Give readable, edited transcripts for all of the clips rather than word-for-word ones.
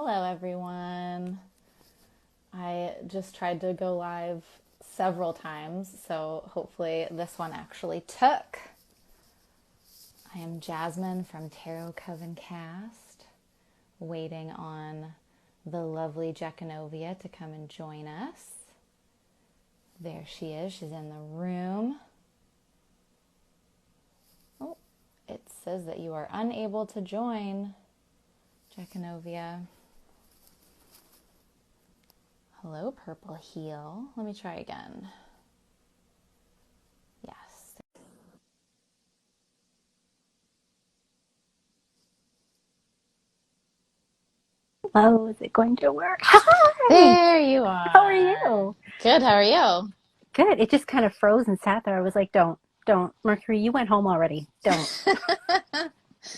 Hello, everyone. I just tried to go live several times, so hopefully this one actually took. I am Jasmin from Tarot Coven Cast, waiting on the lovely Jechanovia to come and join us. There she is. She's in the room. Oh, it says that you are unable to join, Jechanovia. Hello, Purple Heel. Let me try again. Yes. Hello, is it going to work? Hi! There you are. How are you? Good, how are you? Good. It just kind of froze and sat there. I was like, don't. Mercury, you went home already. Don't.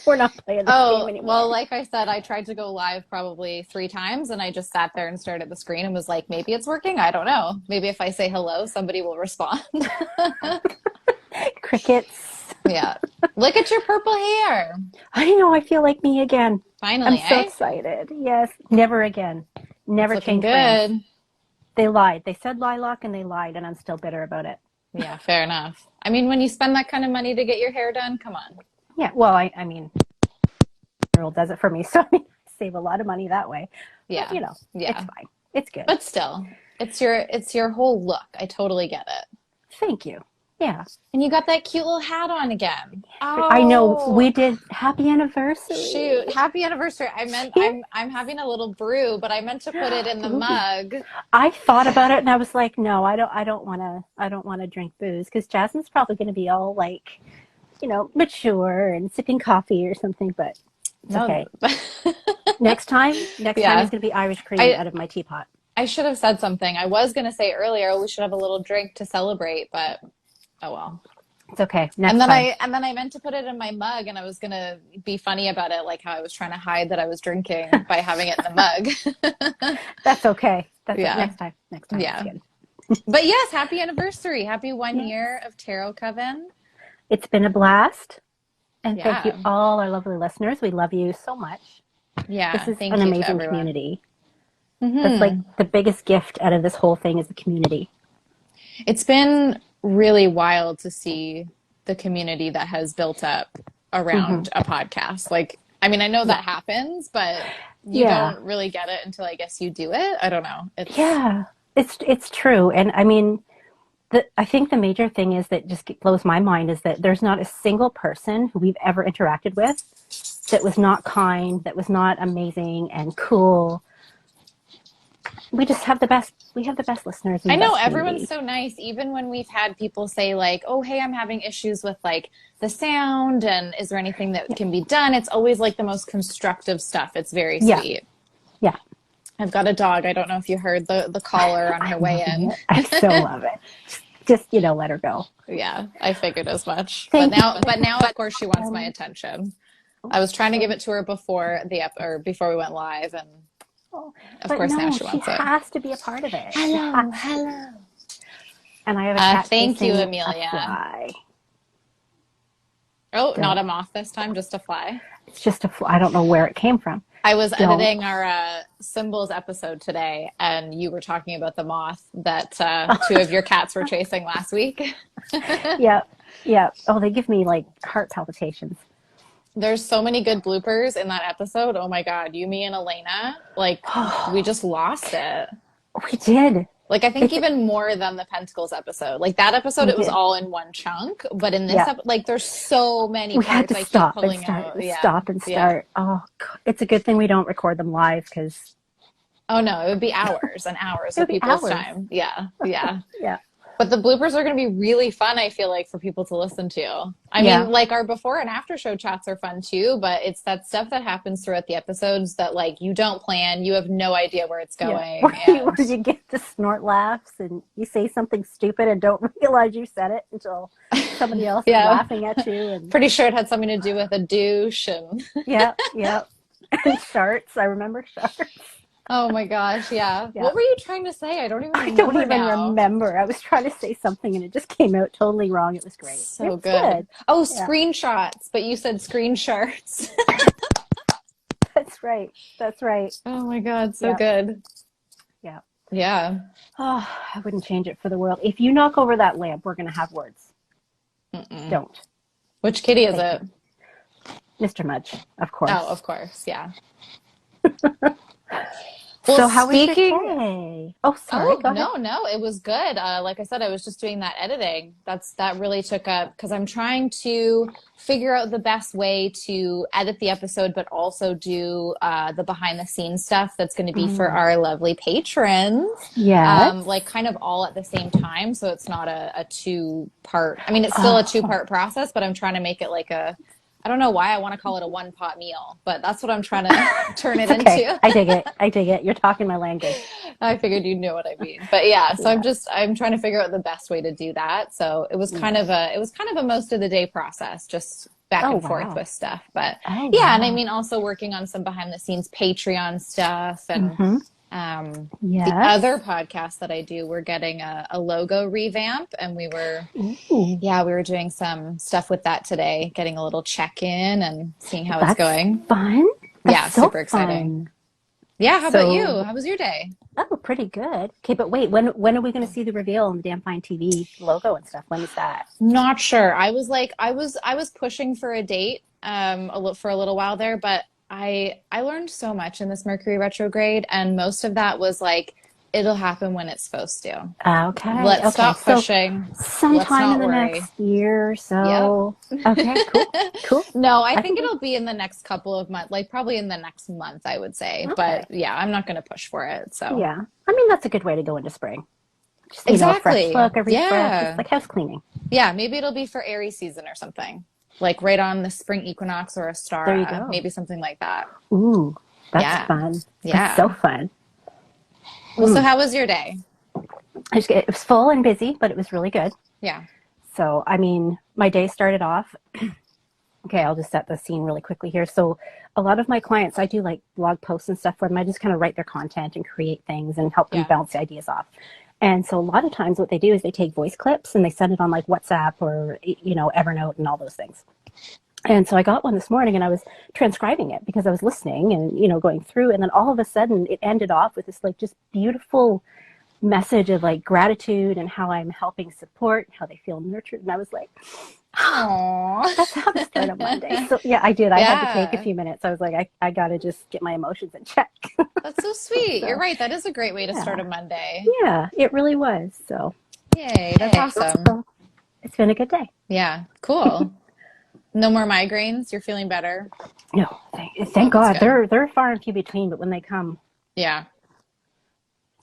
We're not playing this game anymore. Well, like I said, I tried to go live probably 3 times and I just sat there and stared at the screen and was like, maybe it's working. I don't know. Maybe if I say hello, somebody will respond. Crickets. Yeah. Look at your purple hair. I know, I feel like me again. Finally, I'm so excited. Yes. Never again. Never change plans. Good. They lied. They said lilac and they lied, and I'm still bitter about it. Yeah, fair enough. I mean, when you spend that kind of money to get your hair done, come on. Yeah, well, I mean, girl does it for me, so I save a lot of money that way. Yeah. But, it's fine. It's good. But still, it's your whole look. I totally get it. Thank you. Yeah. And you got that cute little hat on again. Oh, I know. We did happy anniversary. Shoot, happy anniversary. I meant I'm having a little brew, but I meant to put it in the mug. I thought about it and I was like, no, I don't want to drink booze, because Jasmine's probably going to be all like, mature and sipping coffee or something, but it's okay. Next time is going to be Irish cream out of my teapot. I should have said something. I was going to say earlier we should have a little drink to celebrate, but oh well. It's okay. And then I meant to put it in my mug, and I was gonna be funny about it, like how I was trying to hide that I was drinking by having it in the mug. That's okay. Next time. Yeah. But yes, happy anniversary. Happy 1 year of Tarot Coven. It's been a blast. And thank you all our lovely listeners. We love you so much. Yeah. This is an amazing community. Mm-hmm. That's like the biggest gift out of this whole thing is the community. It's been really wild to see the community that has built up around a podcast. Like, I mean, I know that happens, but you don't really get it until I guess you do it. I don't know. It's true. And I mean, I think the major thing is that just blows my mind is that there's not a single person who we've ever interacted with that was not kind, that was not amazing and cool. We just have the best. We have the best listeners. I know everyone's so nice. Even when we've had people say like, "Oh, hey, I'm having issues with like the sound, and is there anything that can be done?" It's always like the most constructive stuff. It's very sweet. Yeah. I've got a dog. I don't know if you heard the caller on her way in. I so love it. Just let her go. Yeah, I figured as much. But now, of course, she wants my attention. I was trying to give it to her before we went live, and. Of course, now she wants it. She has to be a part of it. Hello. And I have a cat. Thank you, Amelia. Oh, not a moth this time, just a fly. It's just a fly. I don't know where it came from. I was editing our symbols episode today, and you were talking about the moth that 2 of your cats were chasing last week. Yeah. Oh, they give me like heart palpitations. There's so many good bloopers in that episode. Oh my God. You, me, and Elena, like, we just lost it. We did. Like, I think even more than the Pentacles episode. Like, that episode, it was all in one chunk. But in this episode, like, there's so many parts had to I stop keep pulling and start, out. Stop and start. Oh, God. It's a good thing we don't record them live, because... Oh, no. It would be hours and hours of people's time. Yeah. Yeah. But the bloopers are going to be really fun, I feel like, for people to listen to. I mean, like, our before and after show chats are fun, too. But it's that stuff that happens throughout the episodes that, like, you don't plan. You have no idea where it's going. Where you get the snort laughs and you say something stupid and don't realize you said it until somebody else is laughing at you. And... Pretty sure it had something to do with a douche. And Yeah. And sharts. I remember sharts. Oh my gosh, yeah. What were you trying to say? I don't even remember. I was trying to say something and it just came out totally wrong. It was great. So good. Oh, screenshots, but you said screenshots. That's right. That's right. Oh my God, so Yeah. good. Yeah. Yeah. Oh, I wouldn't change it for the world. If you knock over that lamp, we're going to have words. Mm-mm. Don't. Which kitty is Thank it? you. Mr. Mudge, of Oh, course. of course. Yeah. Well, So how was your speaking day? Oh, sorry. Oh, Go ahead. no, it was good. Like I said, I was just doing that editing. That really took up because I'm trying to figure out the best way to edit the episode, but also do the behind the scenes stuff that's going to be for our lovely patrons. Yes. Like kind of all at the same time. So it's not a two-part. I mean, it's still a Oh, two-part process, but I'm trying to make it like I don't know why I want to call it a one pot meal, but that's what I'm trying to turn it it's okay. into. I dig it. I dig it. You're talking my language. I figured you'd know what I mean. But yeah, so Yeah. I'm trying to figure out the best way to do that. So it was kind Yeah. of a most of the day process, just back Oh, and forth wow. with stuff. But Oh, yeah, and I wow. mean also working on some behind the scenes Patreon stuff and Mm-hmm. the other Yes. podcast that I do, we're getting a logo revamp and Ooh, we were doing some stuff with that today, getting a little check-in and seeing how it's that's going. fun. That's Yeah, so super exciting. fun. Yeah, how about you? So, How was your day? oh, pretty good. Okay, but wait, when are we going to see the reveal on the Damn Fine TV logo and stuff? When is that? Not sure. I was pushing for a date for a little while there, but I learned so much in this Mercury retrograde and most of that was like it'll happen when it's supposed to. Okay, Let's okay. stop So pushing. Let's sometime in not the worry. next year or Yep. so. Okay, cool, cool. No, I I can think do. it'll be in the next couple of months, like probably in the next month, I would say. Okay, But yeah, I'm not going to push for it. So yeah. I mean, that's a good way to go into spring. Just a fresh exactly. look, a refresh. It's Yeah. like house cleaning. Yeah, maybe it'll be for Aries season or something. Like right on the spring equinox or a There you Stara, go. maybe something like that. Ooh, that's Yeah. fun. That's so Yeah. fun. Well, so how was your day? It was full and busy, but it was really good. Yeah. So, I mean, my day started off. Okay, I'll just set the scene really quickly here. So, a lot of my clients, I do like blog posts and stuff for them. I just kind of write their content and create things and help them Yeah. bounce the ideas off. And so, a lot of times, what they do is they take voice clips and they send it on like WhatsApp or, Evernote and all those things. And so I got one this morning and I was transcribing it because I was listening and, going through. And then all of a sudden it ended off with this like just beautiful message of like gratitude and how I'm helping support, how they feel nurtured. And I was like, that's how to start a Monday. So yeah, I did. I had to take a Yeah. few minutes. I was like, I got to just get my emotions in check. That's so sweet. You're So right. That is a great way to start a yeah, Monday. yeah, it really was. So Yay. That's awesome. so it's been a good day. Yeah. Cool. No more migraines. You're feeling better. No, Oh, thank that's God. good. They're far and few between, but when they come, Yeah. Oh,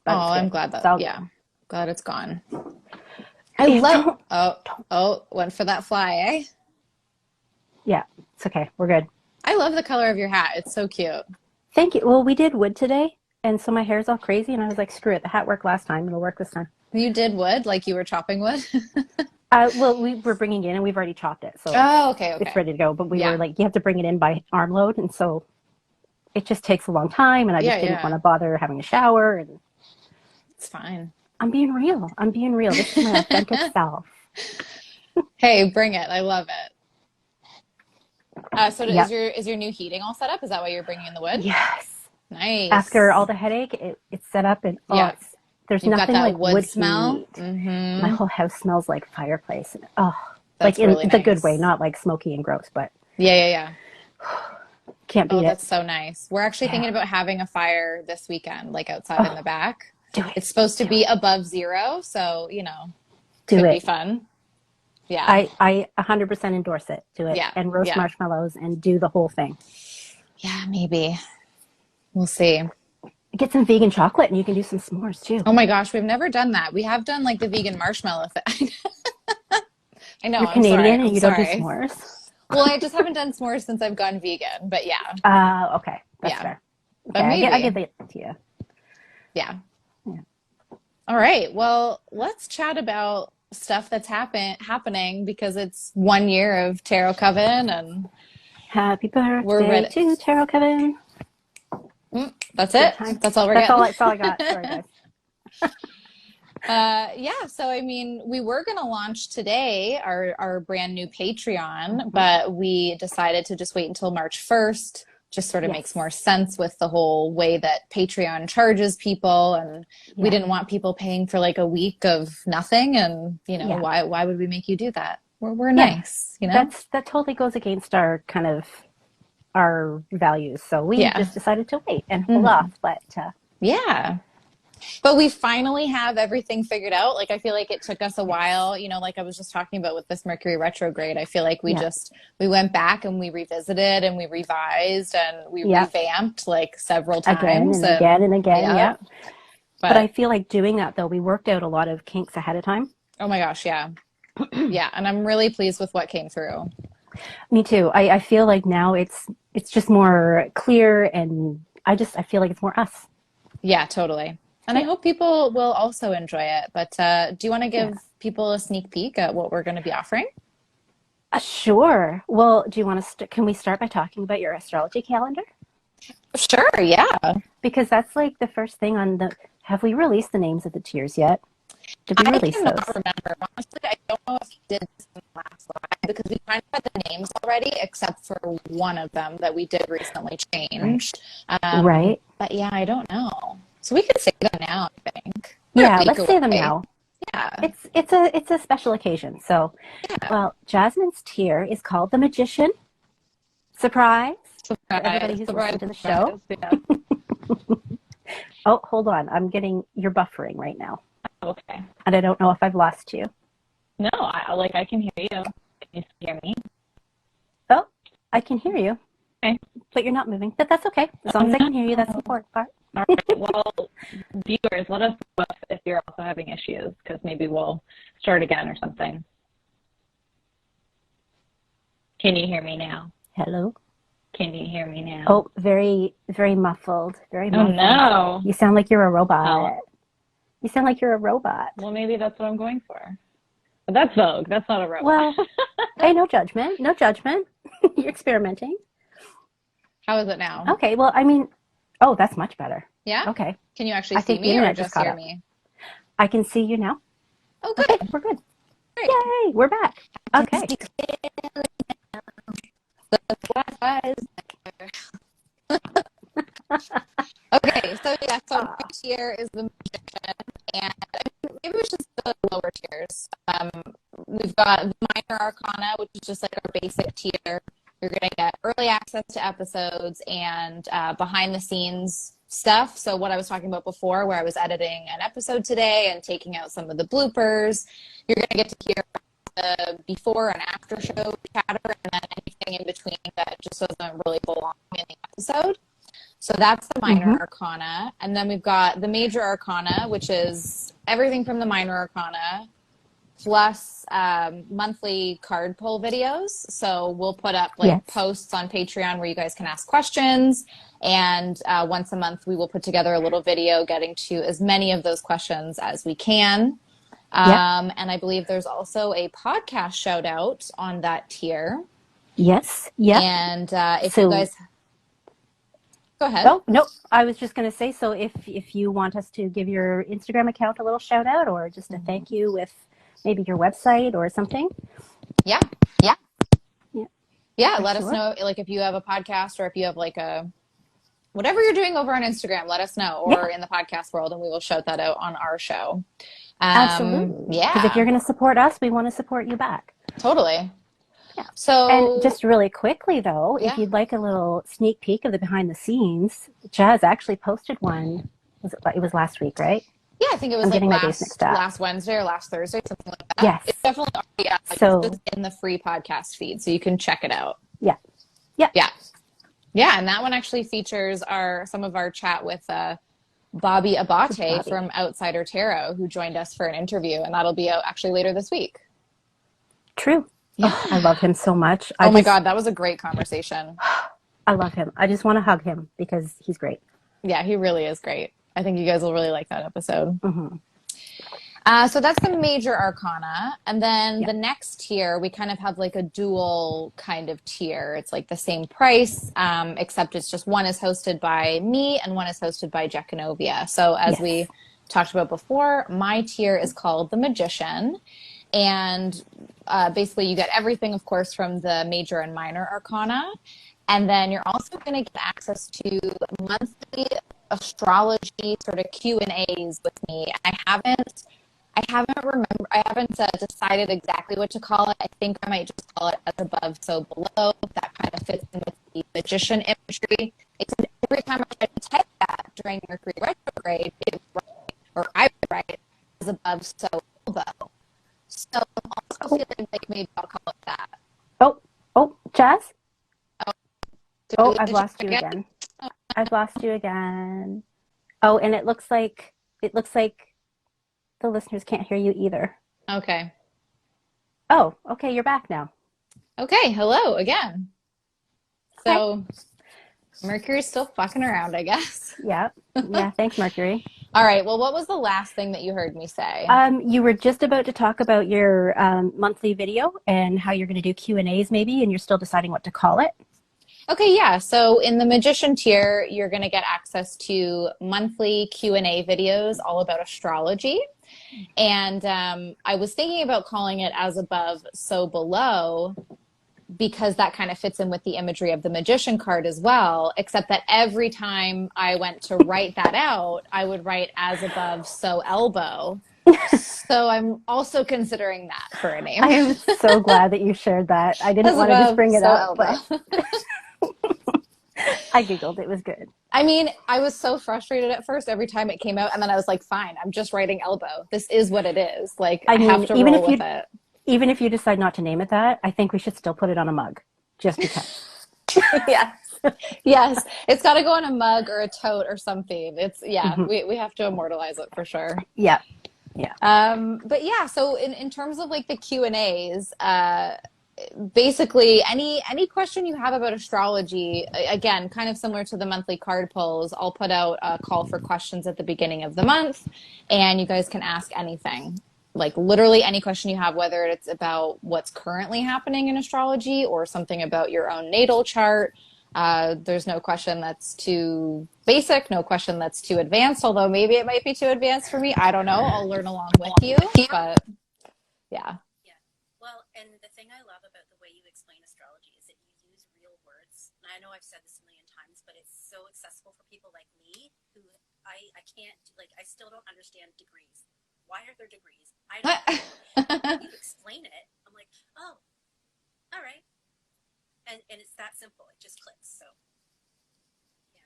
but it's I'm good. glad It's that, all good. yeah. Glad it's gone. I Yeah, love, went for that fly, eh? yeah, it's okay. We're good. I love the color of your hat. It's so cute. Thank you. Well, we did wood today, and so my hair's all crazy, and I was like, screw it. The hat worked last time. It'll work this time. You did wood, like you were chopping wood? Well, we were bringing it in, and we've already chopped it, so Oh, okay, it's okay. ready to go. But we were Yeah. like, you have to bring it in by arm load, and so it just takes a long time, and I Yeah, just didn't want yeah. to bother having a shower. And It's fine. I'm being real. I'm being real. This is my authentic self. Hey, bring it. I love it. So Yep. is your new heating all set up? Is that why you're bringing in the wood? Yes. After Nice. all the headache, it's set up, and Yeah. there's You've got nothing that like wood wood smell. heat. My Mm-hmm. whole house smells like fireplace. And, like That's in really the good way, nice. not like smoky and gross, but Yeah, yeah, yeah. can't Oh, beat it. that's so nice. We're actually Yeah. thinking about having a fire this weekend, like outside in the Oh, back. do it. It's supposed to Do be it. above zero, so, Do could be it. fun. Yeah. I 100% endorse it. Do it. Yeah. And roast Yeah. marshmallows and do the whole thing. Yeah, maybe. We'll see. Get some vegan chocolate and you can do some s'mores too. Oh my gosh, we've never done that. We have done like the vegan marshmallow thing. I know, You're I'm sorry. Canadian and I'm you don't do sorry. s'mores? Well, I just haven't done s'mores since I've gone vegan, but yeah. Okay. That's Yeah. fair. But Okay, I give maybe. it to you. Yeah. Yeah. All right. Well, let's chat about stuff that's happening because it's 1 year of Tarot Coven and Happy we're birthday ready. to Tarot Coven. That's Good it. time. That's all we're That's all, getting. that's all I got. Sorry, guys. Yeah, so I mean, we were going to launch today our brand new Patreon, but we decided to just wait until March 1st just sort of makes more sense with the whole way that Patreon charges people. And we didn't want people paying for like a week of nothing. And, you know, why would we make you do that? We're nice, you know? That totally goes against our kind of our values. So we just decided to wait and hold off. But but we finally have everything figured out. Like, I feel like it took us a while, you know, like I was just talking about with this Mercury retrograde. I feel like we went back and we revisited and we revised and we revamped like several times. Again and again. Yeah. But I feel like doing that though, we worked out a lot of kinks ahead of time. Oh my gosh. Yeah. Yeah. And I'm really pleased with what came through. Me too. I feel like now it's just more clear, and I feel like it's more us. Yeah, totally. And I hope people will also enjoy it. But do you want to give people a sneak peek at what we're going to be offering? Sure. Well, do you want to can we start by talking about your astrology calendar? Sure, yeah. Because that's like the first thing on the... Have we released the names of the tiers yet? Did we release those? I cannot remember. Honestly, I don't know if we did this in the last live because we kind of had the names already, except for one of them that we did recently change. Right. But yeah, I don't know. So we could say them now, I think. Let's say them now. Yeah. It's a special occasion. So, well, Jasmine's tier is called the Magician. Surprise. For everybody who's listening to the show. Yeah. Oh, hold on. You're buffering right now. Okay. And I don't know if I've lost you. No, I can hear you. Can you hear me? Oh, I can hear you. Okay. But you're not moving. But that's okay. As long as I can hear you, that's the important part. All right. Well, viewers, let us know if you're also having issues, because maybe we'll start again or something. Can you hear me now? Hello? Can you hear me now? Oh, very, very muffled. Very muffled. Oh, no. You sound like you're a robot. You sound like you're a robot. Well, maybe that's what I'm going for. But that's Vogue. That's not a robot. Well, hey, no judgment. No judgment. You're experimenting. How is it now? Okay, well, I mean, oh, that's much better. Yeah? Okay. Can you actually see me or just hear me? I can see you now. Oh, good. Okay, we're good. Great. Yay, we're back. Okay. Okay, so my tier is the Magician, and maybe we should go to lower tiers. We've got the Minor Arcana, which is just like our basic tier. You're going to get early access to episodes and behind the scenes stuff. So what I was talking about before, where I was editing an episode today and taking out some of the bloopers, you're going to get to hear the before and after show chatter, and then anything in between that just doesn't really belong in the episode. So that's the Minor Arcana. And then we've got the Major Arcana, which is everything from the Minor Arcana, plus monthly card pull videos. So we'll put up posts on Patreon where you guys can ask questions. And once a month, we will put together a little video getting to as many of those questions as we can. And I believe there's also a podcast shout out on that tier. Yes. Yeah. And if you guys... Go ahead. Oh, no, I was just going to say, so if you want us to give your Instagram account a little shout out or just a thank you with maybe your website or something. Yeah. Let us know, like, if you have a podcast or if you have like whatever you're doing over on Instagram, let us know, or in the podcast world, and we will shout that out on our show. Absolutely. Yeah. Because if you're going to support us, we want to support you back. Totally. Yeah. So, and just really quickly though, if you'd like a little sneak peek of the behind the scenes, Jazz actually posted one. It was last week, right? Yeah, I think it was like last Wednesday or last Thursday, something like that. Yes. It's definitely already out. So, it's in the free podcast feed, so you can check it out. Yeah. Yeah, and that one actually features some of our chat with Bobby Abate from Outsider Tarot, who joined us for an interview, and that'll be out actually later this week. True. Yeah. Oh, I love him so much. My God, that was a great conversation. I love him. I just want to hug him because he's great. Yeah, he really is great. I think you guys will really like that episode. So that's the Major Arcana. And then the next tier, we kind of have like a dual kind of tier. It's like the same price, except it's just one is hosted by me and one is hosted by Jechanovia. So as we talked about before, my tier is called the Magician. And basically you get everything, of course, from the Major and Minor Arcana. And then you're also going to get access to monthly astrology sort of Q&As with me. I haven't decided exactly what to call it. I think I might just call it as above, so below. That kind of fits in with the magician imagery. Except every time I try to type that during Mercury retrograde, it would write, or I would write as above, so elbow. So I'm also feeling like maybe I'll call it that. Oh, Jazz? Oh, I've lost you again. I've lost you again. Oh, and it looks like the listeners can't hear you either. Okay. Oh, okay, you're back now. Okay, hello again. Okay. So Mercury's still fucking around, I guess. Yeah. Yeah, thanks, Mercury. All right, well, what was the last thing that you heard me say? You were just about to talk about your monthly video and how you're going to do Q&As maybe, and you're still deciding what to call it. Okay, yeah. So in the magician tier, you're going to get access to monthly Q&A videos all about astrology. And I was thinking about calling it as above, so below, because that kind of fits in with the imagery of the magician card as well, except that every time I went to write that out, I would write as above, so elbow. So I'm also considering that for a name. I am so glad that you shared that. I didn't want to just bring it up, but I Googled. It was good. I mean, I was so frustrated at first every time it came out, and then I was like, fine, I'm just writing elbow. This is what it is. Like, I have to roll with it. Even if you decide not to name it that, I think we should still put it on a mug, just because. Yes. Yes. It's got to go on a mug or a tote or something. It's, we have to immortalize it for sure. Yeah. Yeah. But yeah, so in terms of like the Q&As, basically any question you have about astrology, again, kind of similar to the monthly card pulls, I'll put out a call for questions at the beginning of the month, and you guys can ask anything. Like literally any question you have, whether it's about what's currently happening in astrology or something about your own natal chart. There's no question that's too basic, no question that's too advanced, although maybe it might be too advanced for me. I don't know. I'll learn along with you, but yeah. Well, and the thing I love about the way you explain astrology is that you use real words. And I know I've said this a million times, but it's so accessible for people like me who I can't, like, I still don't understand degrees. Why are there degrees? I don't know. You explain it. I'm like, oh, all right. And it's that simple. It just clicks. So, yeah.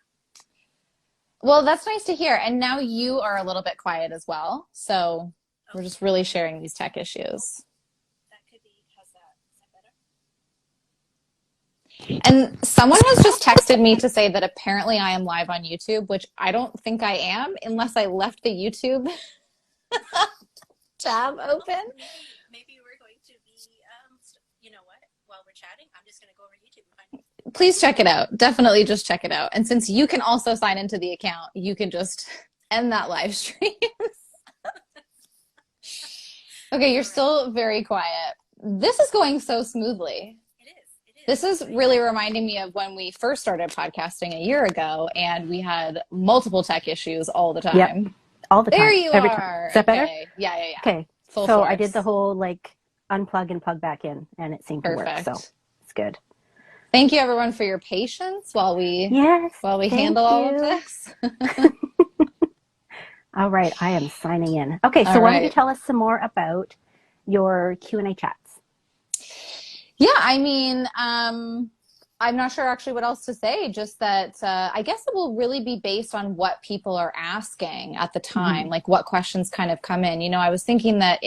Well, that's nice to hear. And now you are a little bit quiet as well. So we're just really sharing these tech issues. And someone has just texted me to say that apparently I am live on YouTube, which I don't think I am unless I left the YouTube tab open. Maybe we're going to be, you know what, while we're chatting, I'm just going to go over to YouTube and find. Please check it out. Definitely just check it out. And since you can also sign into the account, you can just end that live stream. Okay, you're still very quiet. This is going so smoothly. This is really reminding me of when we first started podcasting a year ago, and we had multiple tech issues all the time. Yep. All the time. There you Every are. Time. Is that better? Yeah. Okay. Full so force. I did the whole like unplug and plug back in, and it seemed to work. So it's good. Thank you, everyone, for your patience while we handle all of this. All right, I am signing in. Okay, so why don't you tell us some more about your Q&A chats? Yeah, I mean, I'm not sure actually what else to say, just that I guess it will really be based on what people are asking at the time, like what questions kind of come in. You know, I was thinking that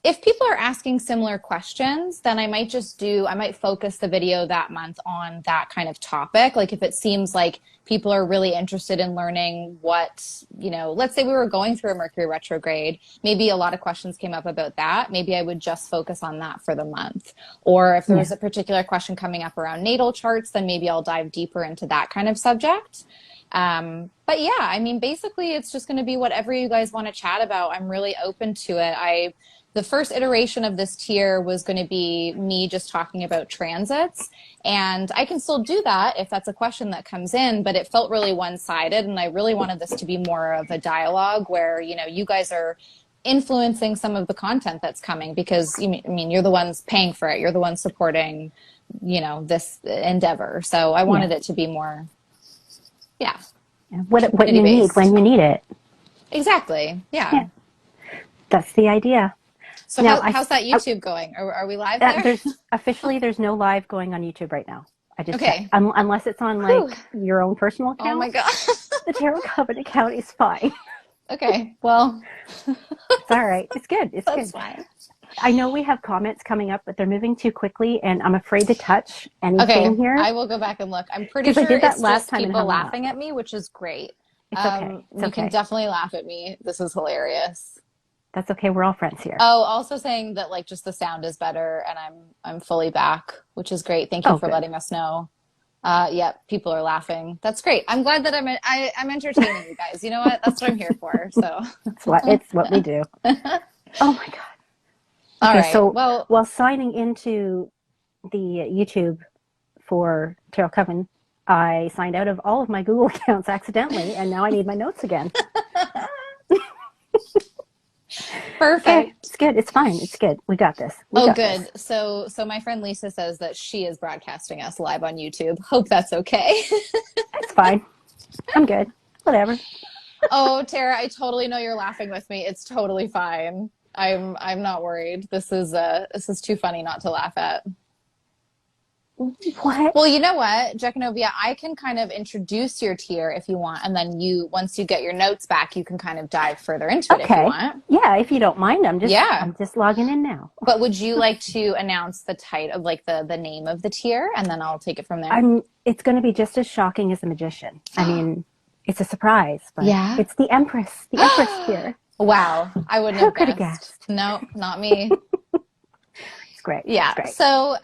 if people are asking similar questions, then I might focus the video that month on that kind of topic. Like if it seems like people are really interested in learning what, you know, let's say we were going through a Mercury retrograde, maybe a lot of questions came up about that. Maybe I would just focus on that for the month. Or if there was a particular question coming up around natal charts, then maybe I'll dive deeper into that kind of subject. But yeah, I mean, basically it's just going to be whatever you guys want to chat about. I'm really open to it. The first iteration of this tier was going to be me just talking about transits, and I can still do that if that's a question that comes in, but it felt really one-sided, and I really wanted this to be more of a dialogue where, you know, you guys are influencing some of the content that's coming because, I mean, you're the ones paying for it. You're the ones supporting this endeavor. So I wanted it to be more, what you need when you need it. Exactly. Yeah. That's the idea. So now, how's that YouTube going? Are we live there? There's no live going on YouTube right now. I just checked. Okay. Unless it's on like your own personal account. Oh my God. The Tarot Coven account is fine. Okay. Well, it's all right. It's good. It's that's good. fine. I know we have comments coming up, but they're moving too quickly, and I'm afraid to touch anything here. I will go back and look. I'm pretty sure it's just people laughing at me, which is great. It's okay. You can definitely laugh at me. This is hilarious. That's okay. We're all friends here. Oh, also saying that like just the sound is better, and I'm fully back, which is great. Thank you for letting us know. People are laughing. That's great. I'm glad that I'm entertaining you guys. You know what? That's what I'm here for. So it's what we do. Oh my God. All right. So while signing into the YouTube for Tarot Coven, I signed out of all of my Google accounts accidentally, and now I need my notes again. Perfect. Okay, it's good. It's fine. It's good. We got this. Good. So my friend Lisa says that she is broadcasting us live on YouTube. Hope that's okay. It's fine. I'm good. Whatever. Oh, Tara, I totally know you're laughing with me. It's totally fine. I'm not worried. This is too funny not to laugh at. What? Well, you know what, Jechanovia, I can kind of introduce your tier if you want, and then once you get your notes back, you can kind of dive further into it if you want. Yeah, if you don't mind, I'm just logging in now. But would you like to announce the title, like the name of the tier, and then I'll take it from there? It's going to be just as shocking as the Magician. I mean, it's a surprise, but it's the Empress tier. Wow, I wouldn't Who could have guessed. No, not me. It's great. Yeah. It's great. So,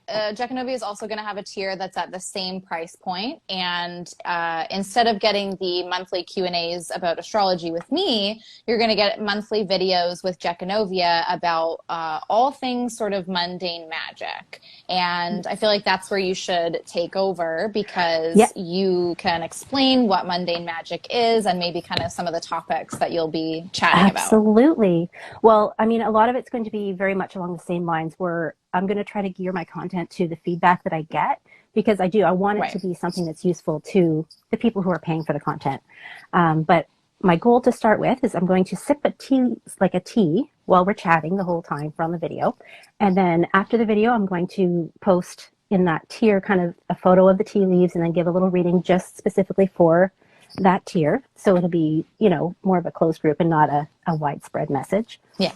Jechanovia is also going to have a tier that's at the same price point, and instead of getting the monthly Q&As about astrology with me, you're going to get monthly videos with Jechanovia about all things sort of mundane magic. And I feel like that's where you should take over, because you can explain what mundane magic is and maybe kind of some of the topics that you'll be chatting about. Absolutely. Well, I mean, a lot of it's going to be very much along the same lines, where I'm going to try to gear my content to the feedback that I get, because I want it to be something that's useful to the people who are paying for the content. But my goal to start with is I'm going to sip a tea while we're chatting the whole time from the video. And then after the video, I'm going to post in that tier kind of a photo of the tea leaves, and then give a little reading just specifically for that tier. So it'll be, more of a closed group and not a widespread message. Yeah.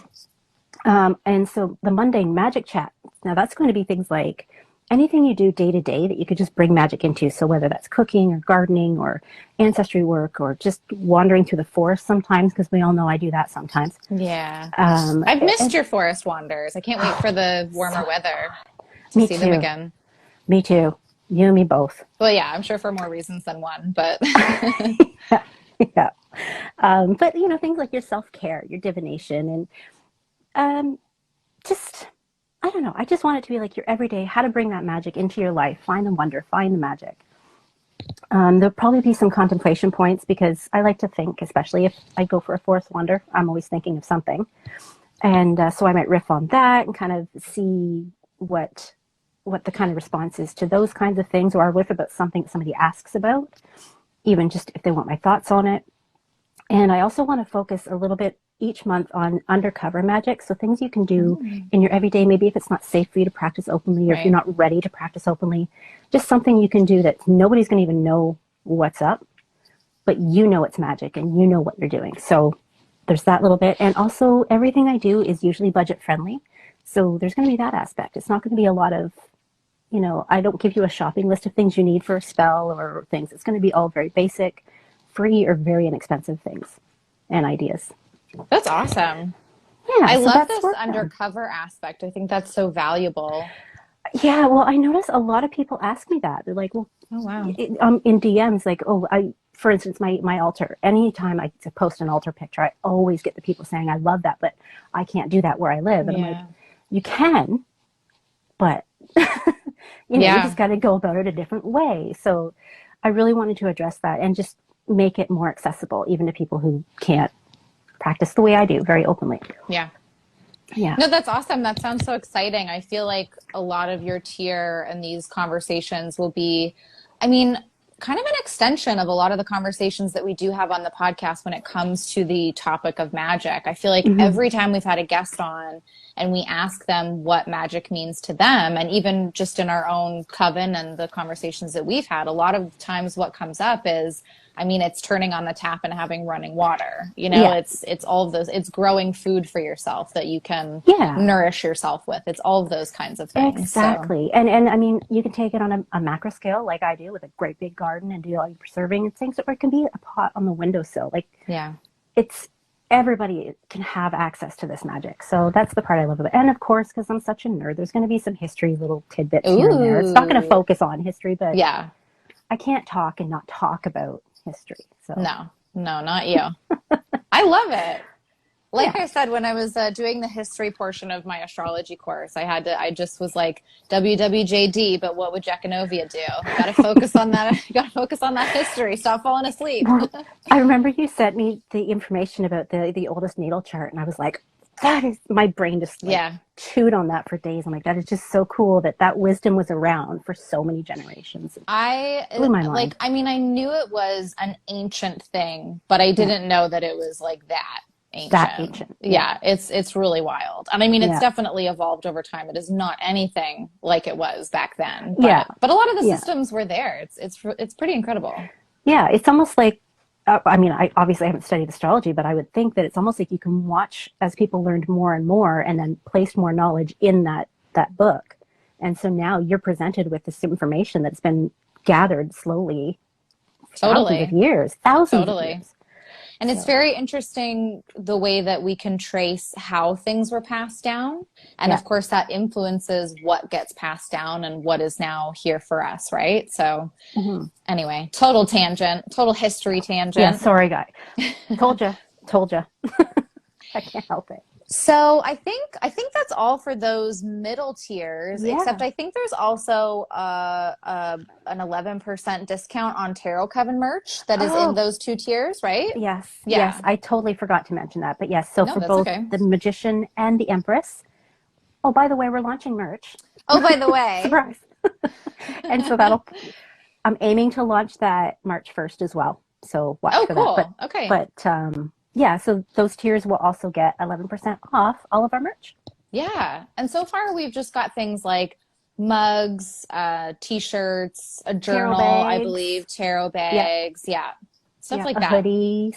And so the mundane magic chat, now that's going to be things like anything you do day to day that you could just bring magic into. So whether that's cooking or gardening or ancestry work or just wandering through the forest sometimes, because we all know I do that sometimes. Yeah. I've missed your forest wanders. I can't wait for the warmer weather to see them again. Me too. You and me both. Well, yeah, I'm sure for more reasons than one, but. Yeah. But, things like your self-care, your divination, and I don't know. I just want it to be like your everyday, how to bring that magic into your life. Find the wonder, find the magic. There'll probably be some contemplation points, because I like to think, especially if I go for a forest wander, I'm always thinking of something. And so I might riff on that and kind of see what the kind of response is to those kinds of things, or I riff about something somebody asks about, even just if they want my thoughts on it. And I also want to focus a little bit each month on undercover magic. So things you can do in your everyday, maybe if it's not safe for you to practice openly, or if you're not ready to practice openly, just something you can do that nobody's going to even know what's up, but it's magic and you know what you're doing. So there's that little bit. And also everything I do is usually budget friendly. So there's going to be that aspect. It's not going to be a lot of, I don't give you a shopping list of things you need for a spell or things. It's going to be all very basic, free, or very inexpensive things and ideas. That's awesome. Yeah, I love this undercover aspect. I think that's so valuable. Yeah, well, I notice a lot of people ask me that. They're like, well, oh, wow. In DMs, like, for instance, my altar, anytime I post an altar picture, I always get the people saying, I love that, but I can't do that where I live. And I'm like, you can, but you just got to go about it a different way. So I really wanted to address that and just make it more accessible, even to people who can't practice the way I do very openly. Yeah. Yeah. No, that's awesome. That sounds so exciting. I feel like a lot of your tier and these conversations will be, I mean, kind of an extension of a lot of the conversations that we do have on the podcast when it comes to the topic of magic. I feel like every time we've had a guest on and we ask them what magic means to them, and even just in our own coven and the conversations that we've had, a lot of times what comes up is, I mean, it's turning on the tap and having running water. You know, Yeah. it's all of those. It's growing food for yourself that you can nourish yourself with. It's all of those kinds of things. Exactly. So. And I mean, you can take it on a macro scale like I do with a great big garden and do all your preserving and things, or it can be a pot on the windowsill. Like, Yeah. it's everybody can have access to this magic. So that's the part I love about it. And of course, because I'm such a nerd, there's going to be some history little tidbits here and there. It's not going to focus on history, but yeah, I can't talk and not talk about history. So no, not you. I love it. Like I said, when I was doing the history portion of my astrology course, I just was like, WWJD, but what would Jechanovia do? Got to focus on that. Got to focus on that history. Stop falling asleep. Well, I remember you sent me the information about the oldest natal chart, and I was like, that is, my brain just chewed on that for days. I'm like, that is just so cool that wisdom was around for so many generations. It blew my mind. Like, I mean, I knew it was an ancient thing, but I didn't know that it was like that. Ancient. Yeah, it's really wild. And I mean, it's definitely evolved over time. It is not anything like it was back then. But, but a lot of the systems were there. It's pretty incredible. Yeah, it's almost like, I mean, I obviously haven't studied astrology, but I would think that it's almost like you can watch as people learned more and more and then placed more knowledge in that book. And so now you're presented with this information that's been gathered slowly thousands of years. And it's very interesting the way that we can trace how things were passed down. And of course, that influences what gets passed down and what is now here for us, right? So anyway, total history tangent. Yeah, sorry, guy. Told you. I can't help it. So I think that's all for those middle tiers, except I think there's also an 11% discount on Tarot Coven merch that is in those two tiers, right? Yes. Yes. I totally forgot to mention that. But yes, so for both the Magician and the Empress. Oh, by the way, we're launching merch. Oh, by the way. Surprise. And so I'm aiming to launch that March 1st as well. So watch for that. But, okay. But yeah, so those tiers will also get 11% off all of our merch. Yeah. And so far we've just got things like mugs, t-shirts, a journal, I believe, tarot bags. Yeah. Stuff like that. Hoodies.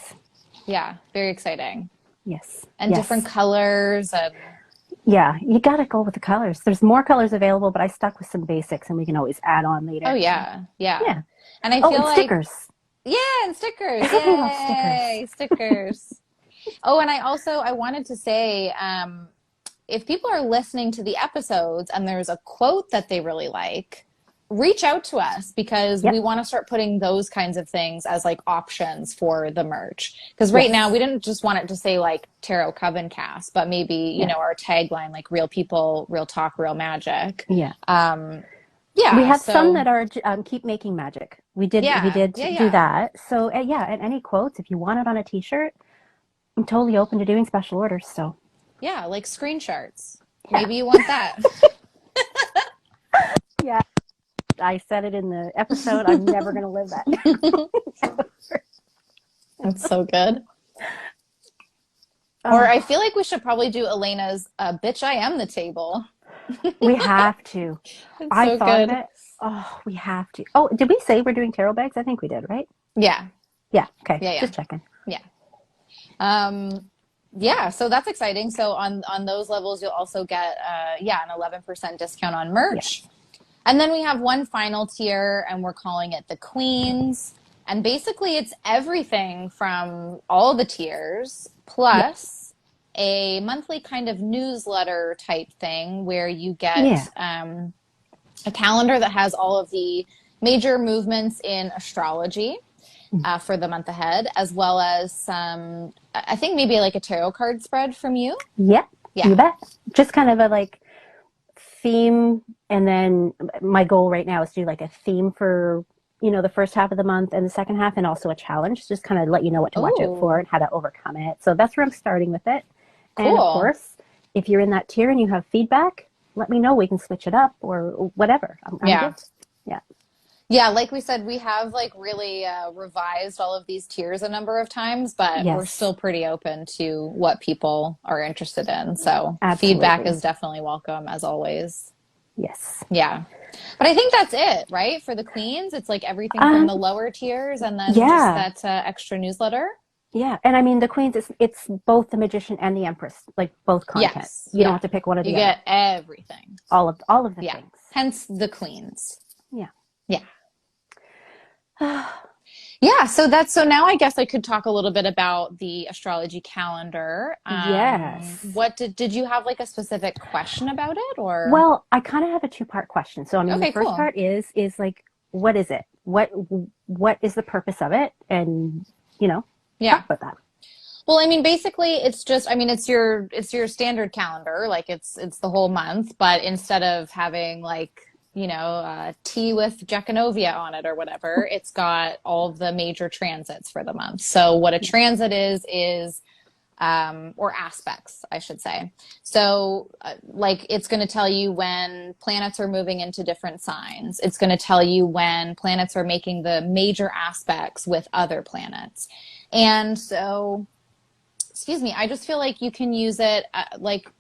Yeah. Very exciting. Yes. And different colors. And yeah, you got to go with the colors. There's more colors available, but I stuck with some basics and we can always add on later. Oh, yeah. Yeah. And I feel like stickers. Yeah, and stickers. Yay, stickers. Oh, and I wanted to say, if people are listening to the episodes and there's a quote that they really like, reach out to us because we want to start putting those kinds of things as like options for the merch. Because right now we didn't just want it to say like Tarot Coven Cast, but maybe, you know, our tagline, like real people, real talk, real magic. Yeah. Yeah, we have some that are keep making magic. We did do that. So and any quotes, if you want it on a t-shirt, I'm totally open to doing special orders. So yeah, like screenshots. Maybe you want that. Yeah, I said it in the episode. I'm never going to live that. That's so good. Or I feel like we should probably do Elena's "Bitch, I Am the Table." We have to. I thought of it. Oh, we have to. Oh, did we say we're doing tarot bags? I think we did, right? Yeah. Yeah. Okay. Yeah. Just checking. Yeah. Yeah. So that's exciting. So on those levels, you'll also get an 11% discount on merch. Yeah. And then we have one final tier, and we're calling it the Queens. And basically, it's everything from all the tiers plus a monthly kind of newsletter type thing where you get a calendar that has all of the major movements in astrology for the month ahead, as well as some, I think maybe like a tarot card spread from you. Yeah, you bet. Just kind of a like theme. And then my goal right now is to do like a theme for, you know, the first half of the month and the second half, and also a challenge, just kind of let you know what to watch out for and how to overcome it. So that's where I'm starting with it. Cool. And of course, if you're in that tier and you have feedback, let me know. We can switch it up or whatever. I'm good. Yeah. Yeah, like we said, we have like really revised all of these tiers a number of times, but we're still pretty open to what people are interested in. So feedback is definitely welcome, as always. Yes. Yeah. But I think that's it, right? For the queens, it's like everything from the lower tiers and then just that extra newsletter. Yeah. And I mean, the queens, it's both the magician and the empress, like both content. Yes. You don't have to pick one or the other. You get everything. All of the things. Hence the queens. Yeah. Yeah. Yeah, so now I guess I could talk a little bit about the astrology calendar. Yes. What did you have like a specific question about it, or? Well, I kind of have a two-part question. So I mean, the first part is like, what is it? What is the purpose of it? And talk about that. Well, I mean, basically, it's just, I mean, it's your standard calendar, like it's the whole month, but instead of having like, tea with Jechanovia on it or whatever, it's got all of the major transits for the month. So what a transit is, or aspects, I should say. So like it's going to tell you when planets are moving into different signs. It's going to tell you when planets are making the major aspects with other planets. And so, excuse me, I just feel like you can use it like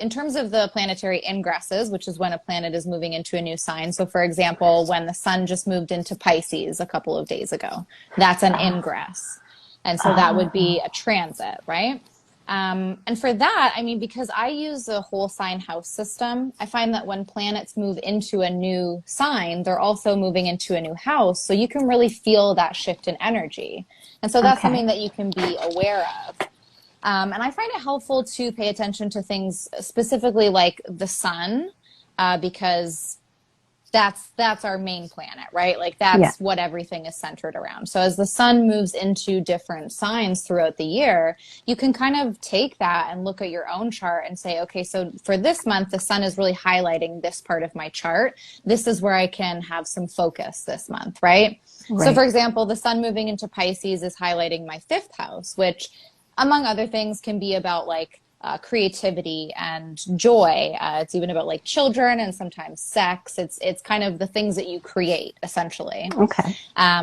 in terms of the planetary ingresses, which is when a planet is moving into a new sign. So for example, when the sun just moved into Pisces a couple of days ago, that's an ingress. And so that would be a transit, right? And for that, I mean, because I use a whole sign house system, I find that when planets move into a new sign, they're also moving into a new house. So you can really feel that shift in energy. And so that's something that you can be aware of. And I find it helpful to pay attention to things specifically like the sun, because that's our main planet, right? Like that's what everything is centered around. So as the sun moves into different signs throughout the year, you can kind of take that and look at your own chart and say, okay, so for this month, the sun is really highlighting this part of my chart. This is where I can have some focus this month, right? So for example, the sun moving into Pisces is highlighting my 5th house, which among other things can be about like creativity and joy. It's even about like children and sometimes sex. It's kind of the things that you create essentially. Okay.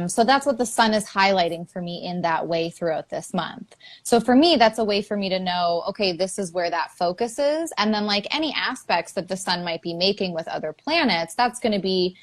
So that's what the sun is highlighting for me in that way throughout this month. So for me, that's a way for me to know, okay, this is where that focus is. And then like any aspects that the sun might be making with other planets, that's going to be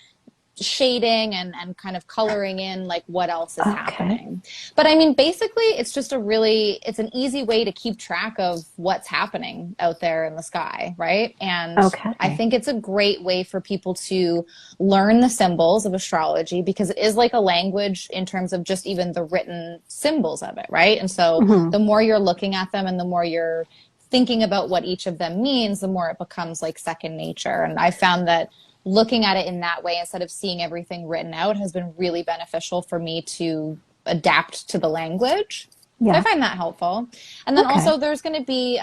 shading and kind of coloring in like what else is happening. But I mean, basically it's just it's an easy way to keep track of what's happening out there in the sky, right? And I think it's a great way for people to learn the symbols of astrology, because it is like a language in terms of just even the written symbols of it, right? And so the more you're looking at them and the more you're thinking about what each of them means, the more it becomes like second nature. And I found that looking at it in that way instead of seeing everything written out has been really beneficial for me to adapt to the language. So I find that helpful. And then also there's going to be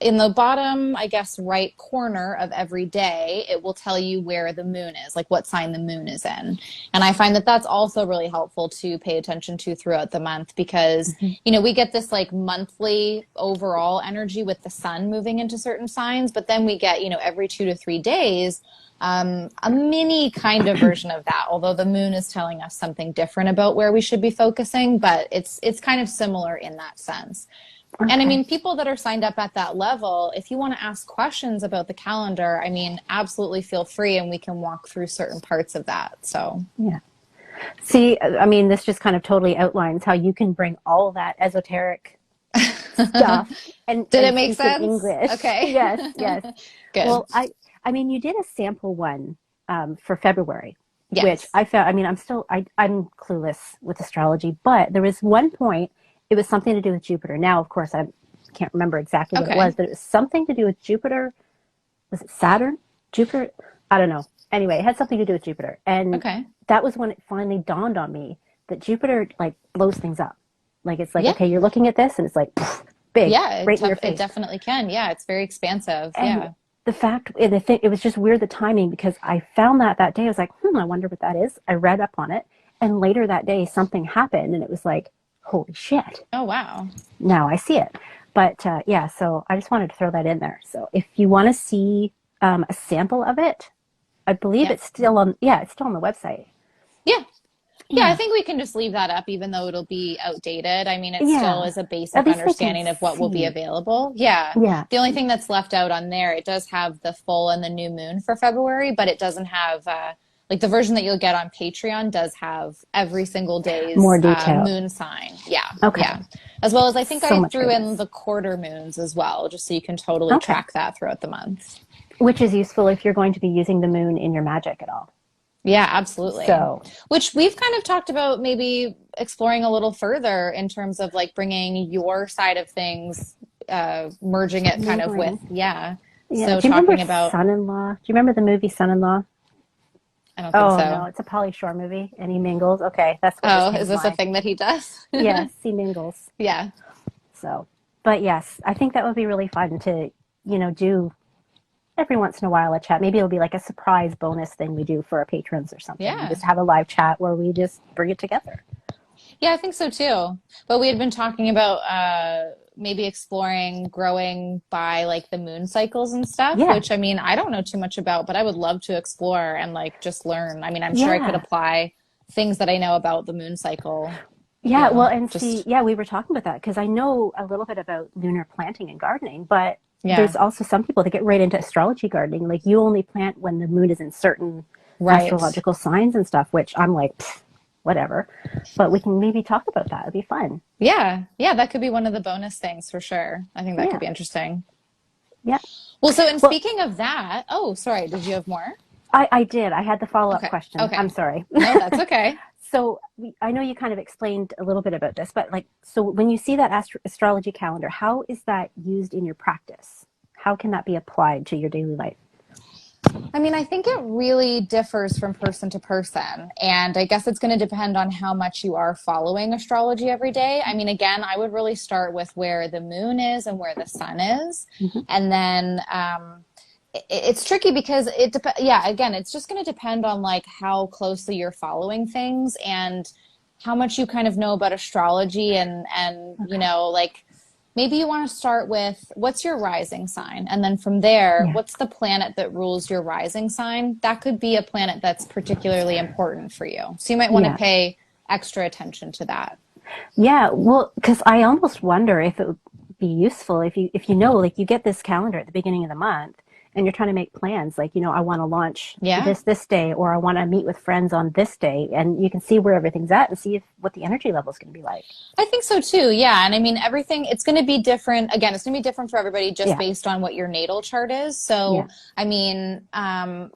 in the bottom, I guess, right corner of every day, it will tell you where the moon is, like what sign the moon is in. And I find that that's also really helpful to pay attention to throughout the month, because, we get this like monthly overall energy with the sun moving into certain signs, but then we get, every 2 to 3 days, a mini kind of version of that, although the moon is telling us something different about where we should be focusing, but it's kind of similar in that sense. And I mean, people that are signed up at that level, if you want to ask questions about the calendar, I mean, absolutely feel free and we can walk through certain parts of that. So, See, I mean, this just kind of totally outlines how you can bring all that esoteric stuff and did it make sense? English. Okay. Yes. Good. Well, I mean, you did a sample one for February, yes. which I found, I mean, I'm clueless with astrology, but there was one point, it was something to do with Jupiter. Now, of course, I can't remember exactly what it was, but it was something to do with Jupiter. Was it Saturn? Jupiter? I don't know. Anyway, it had something to do with Jupiter. And that was when it finally dawned on me that Jupiter like blows things up. Like, it's like, okay, you're looking at this and it's like big. Yeah, right in your face. It definitely can. Yeah, it's very expansive. And the fact, and the thing, it was just weird, the timing, because I found that day. I was like, I wonder what that is. I read up on it. And later that day, something happened and it was like, holy shit. Oh, wow. Now I see it. But yeah, so I just wanted to throw that in there. So if you want to see a sample of it, I believe Yeah. it's still on. Yeah, it's still on the website. Yeah. Yeah, I Yeah. think we can just leave that up, even though it'll be outdated. I mean, it still Yeah. is a At basic least they can understanding of what will be see. available. Yeah. Yeah. The only thing that's left out on there, it does have the full and the new moon for February, but it doesn't have, like the version that you'll get on Patreon does have every single More day's detail. moon sign. Yeah. Okay. Yeah. As well as I think So I much threw in goodness. the quarter moons as well, just so you can totally Okay. track that throughout the month. Which is useful if you're going to be using the moon in your magic at all. Yeah, absolutely. So, Which we've kind of talked about maybe exploring a little further in terms of like bringing your side of things, merging it kind of with, mingling. yeah. Yeah. So Do you remember talking about, Son-in-Law? Do you remember the movie Son-in-Law? I don't think Oh no, so. it's a Pauly Shore movie, and he mingles. Okay, that's what just Oh, came is to this a mind. thing that he does? Yes, he mingles. Yeah. So, but yes, I think that would be really fun to, do every once in a while a chat. Maybe it'll be like a surprise bonus thing we do for our patrons or something. We Yeah. just have a live chat where we just bring it together. Yeah, I think so too. But we had been talking about maybe exploring growing by like the moon cycles and stuff, Yeah, which I mean, I don't know too much about, but I would love to explore and like just learn. I mean, I'm sure I could yeah, apply things that I know about the moon cycle, yeah. Well, and see, just yeah, we were talking about that because I know a little bit about lunar planting and gardening, but yeah, there's also some people that get right into astrology gardening. Like you only plant when the moon is in certain right. astrological signs and stuff, which I'm like, pfft, whatever. But we can maybe talk about that. It'd be fun. Yeah. Yeah, that could be one of the bonus things for sure. I think that could Yeah, be interesting. yeah. Well, so in Well, speaking of that, oh, sorry, did you have more? I did. I had the follow up Okay. question. I'm Okay. sorry. No, that's okay. So I know you kind of explained a little bit about this, but like, so when you see that astrology calendar, how is that used in your practice? How can that be applied to your daily life? I mean, I think it really differs from person to person. And I guess it's going to depend on how much you are following astrology every day. I mean, again, I would really start with where the moon is and where the sun is. Mm-hmm. And then it's tricky because yeah, again, it's just going to depend on like how closely you're following things and how much you kind of know about astrology and Okay. like maybe you want to start with what's your rising sign? And then from there, Yeah. what's the planet that rules your rising sign? That could be a planet that's particularly important for you. So you might want to Yeah. pay extra attention to that. Yeah. Well, because I almost wonder if it would be useful if you know, like you get this calendar at the beginning of the month and you're trying to make plans, like, I want to launch Yeah. this day, or I want to meet with friends on this day, and you can see where everything's at and see what the energy level is going to be like. I think so too. Yeah. And I mean, everything, it's going to be different. Again, it's going to be different for everybody just Yeah. based on what your natal chart is. So, Yeah. I mean,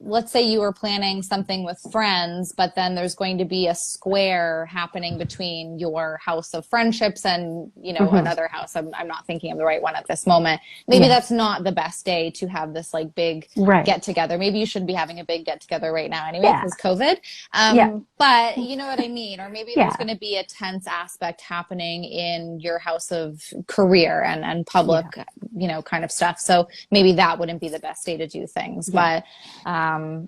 let's say you were planning something with friends, but then there's going to be a square happening between your house of friendships and, Mm-hmm. another house. I'm not thinking of the right one at this moment. Maybe Yeah. that's not the best day to have this like big Right. get together. Maybe you shouldn't be having a big get together right now anyway, Yeah. because COVID. Yeah. But you know what I mean? Or maybe there's Yeah. going to be a tense aspect happening in your house of career and public, kind of stuff. So maybe that wouldn't be the best day to do things. Yeah. But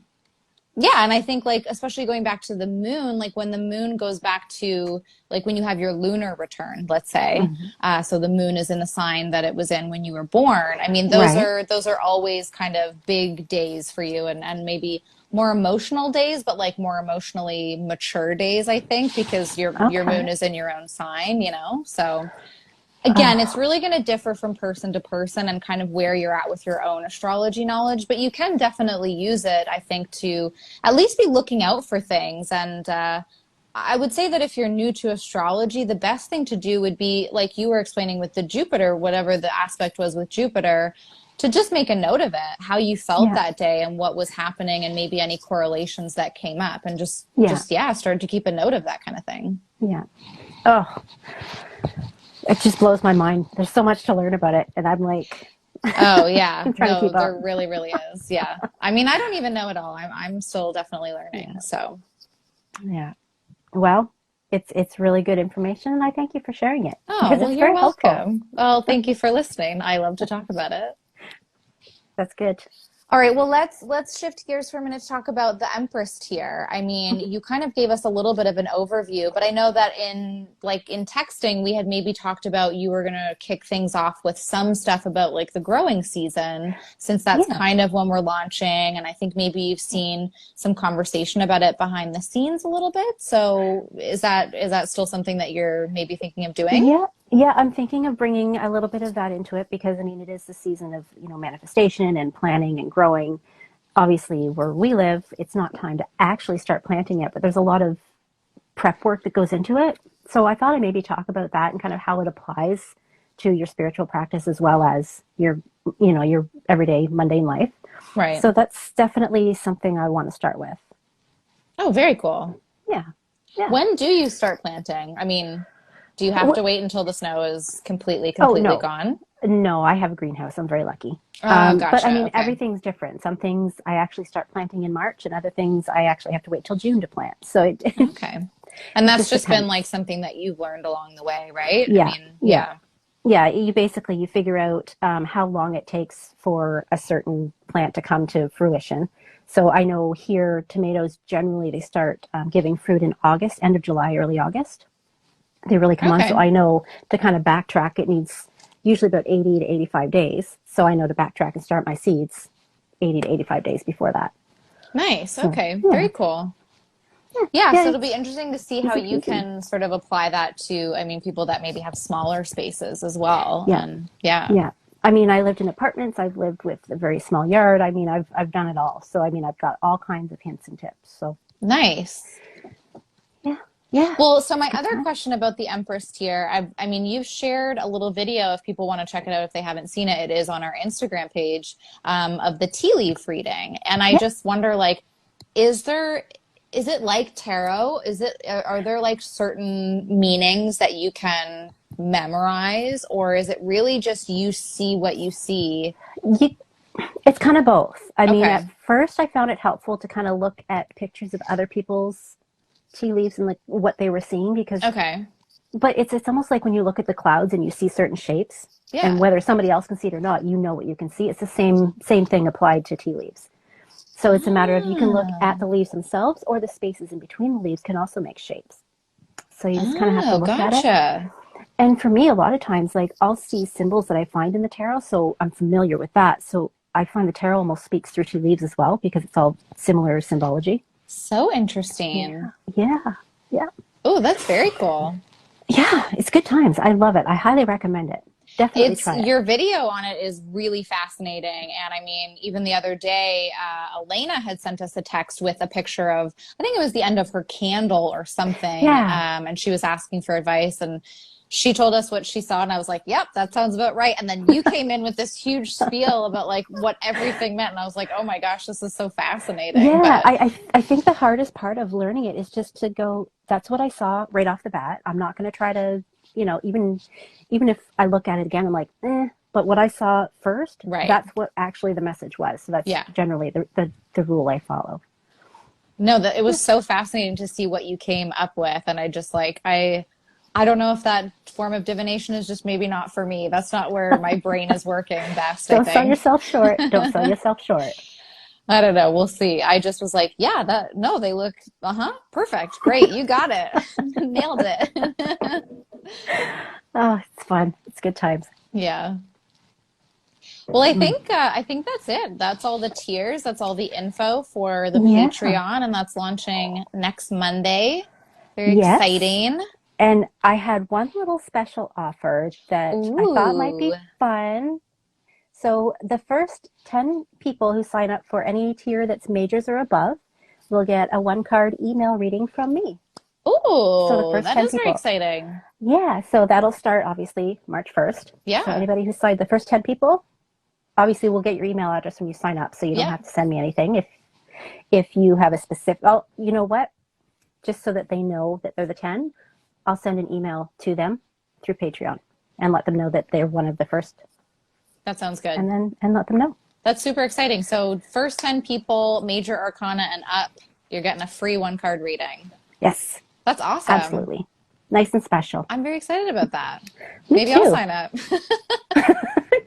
yeah, and I think like especially going back to the moon, like when the moon goes back to like when you have your lunar return, let's say, Mm-hmm. so the moon is in the sign that it was in when you were born. I mean, Right. those are always kind of big days for you, and maybe more emotional days, but like more emotionally mature days, I think, because your moon Okay. is in your own sign, So again, it's really going to differ from person to person and kind of where you're at with your own astrology knowledge, but you can definitely use it, I think, to at least be looking out for things. And I would say that if you're new to astrology, the best thing to do would be, like you were explaining with the Jupiter, whatever the aspect was with Jupiter, to just make a note of it, how you felt Yeah. that day and what was happening and maybe any correlations that came up, and Yeah. yeah, start to keep a note of that kind of thing. Yeah. Oh, it just blows my mind. There's so much to learn about it, and I'm like, Oh yeah, I'm trying to no, keep up. there really, really is. Yeah, I mean, I don't even know it all. I'm still definitely learning. Yeah. So Yeah. Well, it's really good information, and I thank you for sharing it oh because well, it's you're very helpful. welcome. Well, thank you for listening. I love to talk about it. That's good. All right, well, let's shift gears for a minute to talk about the Empress tier. I mean, you kind of gave us a little bit of an overview, but I know that in texting, we had maybe talked about you were going to kick things off with some stuff about like the growing season, since that's kind of when we're launching, and I think maybe you've seen some conversation about it behind the scenes a little bit. So is that still something that you're maybe thinking of doing? Yeah, I'm thinking of bringing a little bit of that into it because, I mean, it is the season of, manifestation and planning and growing. Obviously, where we live, it's not time to actually start planting it, but there's a lot of prep work that goes into it. So I thought I'd maybe talk about that and kind of how it applies to your spiritual practice as well as your everyday mundane life. Right. So that's definitely something I want to start with. Oh, very cool. Yeah. When do you start planting? I mean, do you have to wait until the snow is completely no. gone? No, I have a greenhouse. I'm very lucky. Gotcha. But I mean, Okay. everything's different. Some things I actually start planting in March, and other things I actually have to wait till June to plant. So okay. And that's just depends. been like something that you've learned along the way, right? Yeah. I mean, yeah. Yeah, you figure out how long it takes for a certain plant to come to fruition. So I know here tomatoes generally they start giving fruit in August, end of July, early August. They really come on. So I know to kind of backtrack, it needs usually about 80 to 85 days. So I know to backtrack and start my seeds 80 to 85 days before that. Nice. Okay. Very cool. Yeah, so it'll be interesting to see how you can sort of apply that to, I mean, people that maybe have smaller spaces as well. Yeah. And Yeah. I mean, I lived in apartments. I've lived with a very small yard. I mean, I've done it all. So, I mean, I've got all kinds of hints and tips. So nice. Yeah. Well, so my other question about the Empress tier, I mean, you've shared a little video if people want to check it out if they haven't seen it. It is on our Instagram page of the tea leaf reading. And I just wonder, like, is it like tarot? Are there like certain meanings that you can memorize, or is it really just you see what you see? It's kind of both. I mean, at first I found it helpful to kind of look at pictures of other people's tea leaves and like what they were seeing because but it's almost like when you look at the clouds and you see certain shapes and whether somebody else can see it or not, you know what you can see. It's the same thing applied to tea leaves. So it's a matter of you can look at the leaves themselves or the spaces in between the leaves can also make shapes. So you just kind of have to look at it. And for me, a lot of times, like I'll see symbols that I find in the tarot, so I'm familiar with that. So I find the tarot almost speaks through tea leaves as well because it's all similar symbology. So interesting. Yeah. Oh, that's very cool. Yeah, it's good times. I love it. I highly recommend it. Definitely try it. Your video on it is really fascinating. And I mean, even the other day, Elena had sent us a text with a picture of, I think it was the end of her candle or something. And she was asking for advice and she told us what she saw and I was like, yep, that sounds about right. And then you came in with this huge spiel about like what everything meant. And I was like, oh my gosh, this is so fascinating. Yeah, I think the hardest part of learning it is just to go, that's what I saw right off the bat. I'm not going to try to, even if I look at it again, I'm like, but what I saw first, that's what actually the message was. So that's generally the rule I follow. No, it was so fascinating to see what you came up with. And I just like, I don't know if that form of divination is just maybe not for me. That's not where my brain is working best. Don't sell yourself short. Don't sell yourself short. I don't know. We'll see. I just was like, they look, perfect. Great. You got it. Nailed it. Oh, it's fun. It's good times. Yeah. Well, I think that's it. That's all the tiers. That's all the info for the Patreon, and that's launching next Monday. Very exciting. And I had one little special offer that I thought might be fun. So the first 10 people who sign up for any tier that's majors or above will get a 1-card email reading from me. Oh, that is very exciting. Yeah, so that'll start obviously March 1st. Yeah. So anybody who signed, the first 10 people, obviously we'll get your email address when you sign up, so you don't have to send me anything. If you have a specific, you know what? Just so that they know that they're the 10, I'll send an email to them through Patreon and let them know that they're one of the first. That sounds good. And let them know. That's super exciting. So first 10 people, major arcana and up, you're getting a free 1-card reading. Yes. That's awesome. Absolutely. Nice and special. I'm very excited about that. Me Maybe too. I'll sign up.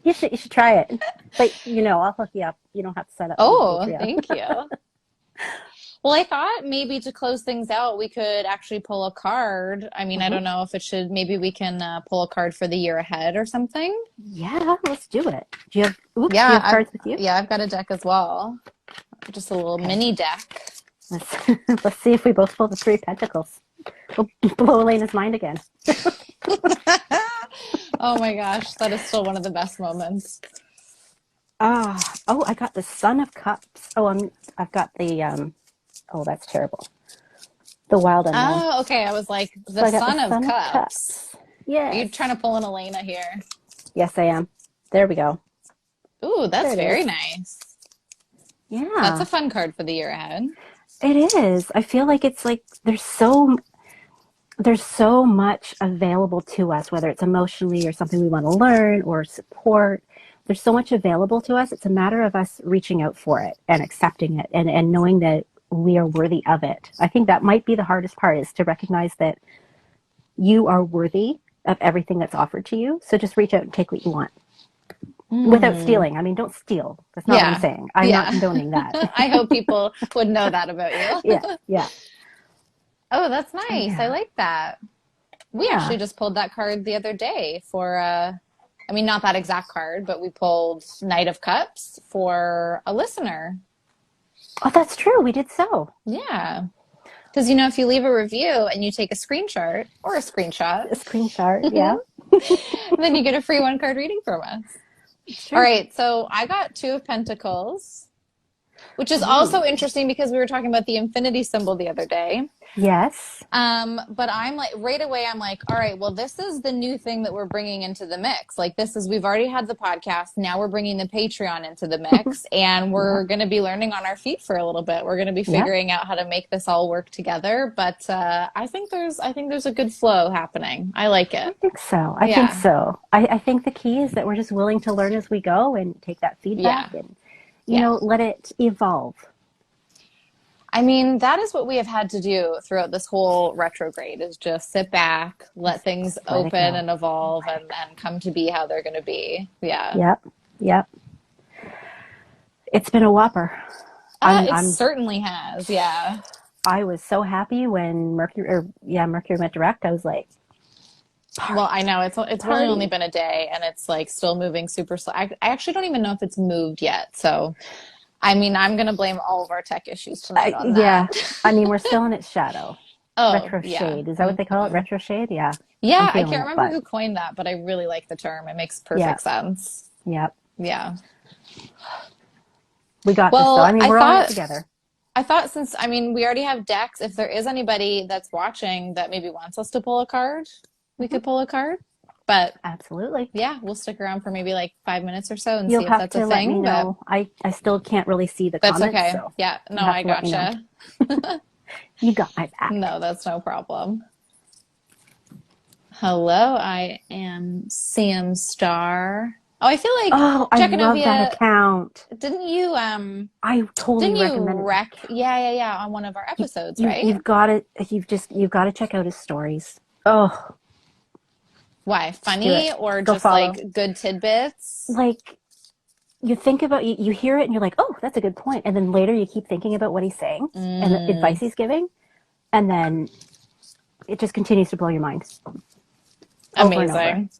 You should try it. But I'll hook you up. You don't have to sign up for Oh, Patreon. thank you. Well, I thought maybe to close things out, we could actually pull a card. I mean, I don't know if it should, maybe we can pull a card for the year ahead or something. Yeah, let's do it. Do you have Yeah, cards with you? Yeah, I've got a deck as well. Just a little mini deck. Let's see if we both pull the 3 of Pentacles. We'll blow Elena's mind again. Oh my gosh, that is still one of the best moments. Oh, I got the Son of Cups. I've got the oh, that's terrible. The Wild Unknown. Oh, okay. I was like, So I got Son the of Son Cups. Yeah. Are you trying to pull an Elena here? Yes, I am. There we go. Ooh, that's very is. nice. Yeah. That's a fun card for the year ahead. It is. I feel like it's like there's so much available to us, whether it's emotionally or something we want to learn or support. There's so much available to us. It's a matter of us reaching out for it and accepting it and knowing that we are worthy of it. I think that might be the hardest part, is to recognize that you are worthy of everything that's offered to you. So just reach out and take what you want. Without stealing. I mean, don't steal. That's not what I'm saying. I'm not condoning that. I hope people would know that about you. Yeah. Oh, that's nice. I like that. We actually just pulled that card the other day for, I mean, not that exact card, but we pulled Knight of Cups for a listener. Oh, that's true. We did so. Yeah. Because, if you leave a review and you take a screenshot, yeah. then you get a free 1 card reading from us. Sure. All right, so I got 2 of Pentacles, which is also interesting because we were talking about the infinity symbol the other day. Yes. But I'm like, right away, I'm like, all right, well, this is the new thing that we're bringing into the mix. Like, we've already had the podcast. Now we're bringing the Patreon into the mix, and we're going to be learning on our feet for a little bit. We're going to be figuring out how to make this all work together. But I think there's a good flow happening. I like it. I think so. I think the key is that we're just willing to learn as we go and take that feedback and, let it evolve. I mean, that is what we have had to do throughout this whole retrograde, is just sit back, let things open and evolve and come to be how they're going to be. Yeah. Yep. It's been a whopper. It certainly has. Yeah. I was so happy when Mercury went direct. I was like, well, I know it's really only been a day, and it's like still moving super slow. I actually don't even know if it's moved yet. So, I mean, I'm going to blame all of our tech issues tonight on that. Yeah. I mean, we're still in its shadow. Retro yeah. shade. Is that what they call it? Retro shade? Yeah. Yeah, I can't remember who coined that, but I really like the term. It makes perfect sense. Yep. Yeah. We got this, though. I mean, we're all in it together. I thought we already have decks, if there is anybody that's watching that maybe wants us to pull a card, we could pull a card. But absolutely, yeah, we'll stick around for maybe like 5 minutes or so and You'll see if that's a thing. Let me know. I still can't really see the comments. That's okay. So yeah, no, I gotcha. You got my back. No, that's no problem. Hello, I am Sam Star. Oh, I feel like Jechanovia, I love that account. Didn't you? I totally recommend it. Yeah, on one of our episodes, right? You've got to. You've got to check out his stories. Oh. Why? Funny or just like good tidbits? Like, you think about, you hear it and you're like, oh, that's a good point. And then later you keep thinking about what he's saying and the advice he's giving. And then it just continues to blow your mind. Amazing.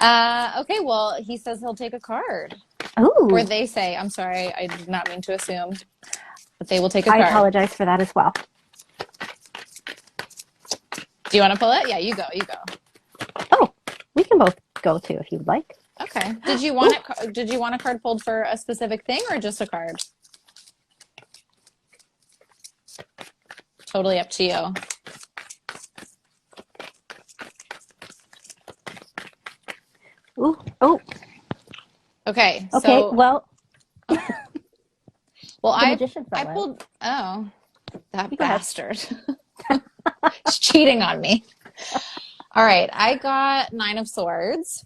Okay, well, he says he'll take a card. Oh. Or they say, I'm sorry, I did not mean to assume. But they will take a card. I apologize for that as well. Do you want to pull it? Yeah, you go. Oh, we can both go too if you'd like. Okay. Did you want it? Did you want a card pulled for a specific thing or just a card? Totally up to you. Ooh. Oh. Okay. Okay. So, well. Well, I pulled. Oh, that bastard. He's cheating on me. All right, I got 9 of Swords.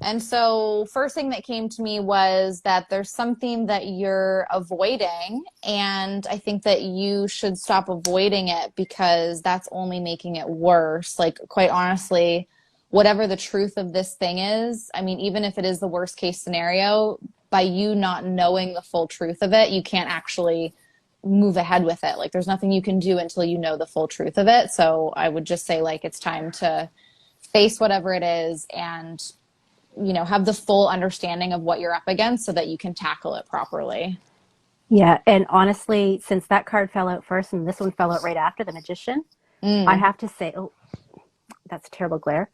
And so first thing that came to me was that there's something that you're avoiding, and I think that you should stop avoiding it because that's only making it worse. Like, quite honestly, whatever the truth of this thing is, I mean, even if it is the worst case scenario, by you not knowing the full truth of it, you can't actually move ahead with it. Like, there's nothing you can do until you know the full truth of it. So I would just say, like, it's time to face whatever it is and, you know, have the full understanding of what you're up against so that you can tackle it properly. Yeah, and honestly, since that card fell out first and this one fell out right after, the Magician, I have to say, oh, that's a terrible glare.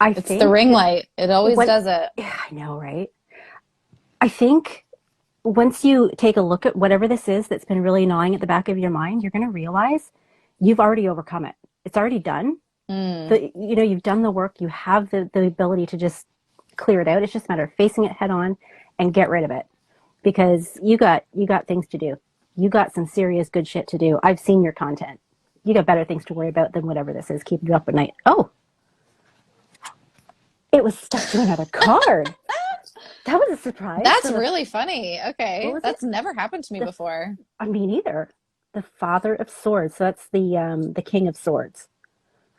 It's the ring light. It always does it. Yeah, I know, right? I think once you take a look at whatever this is that's been really gnawing at the back of your mind, you're going to realize you've already overcome it. It's already done. You know, you've done the work. You have the ability to just clear it out. It's just a matter of facing it head on and get rid of it, because you got things to do. You got some serious good shit to do. I've seen your content. You got better things to worry about than whatever this is keeping you up at night. Oh, it was stuck to another card. That was a surprise. That's really funny. Okay. That's never happened to me before. I mean, either. The Father of Swords. So that's the King of Swords.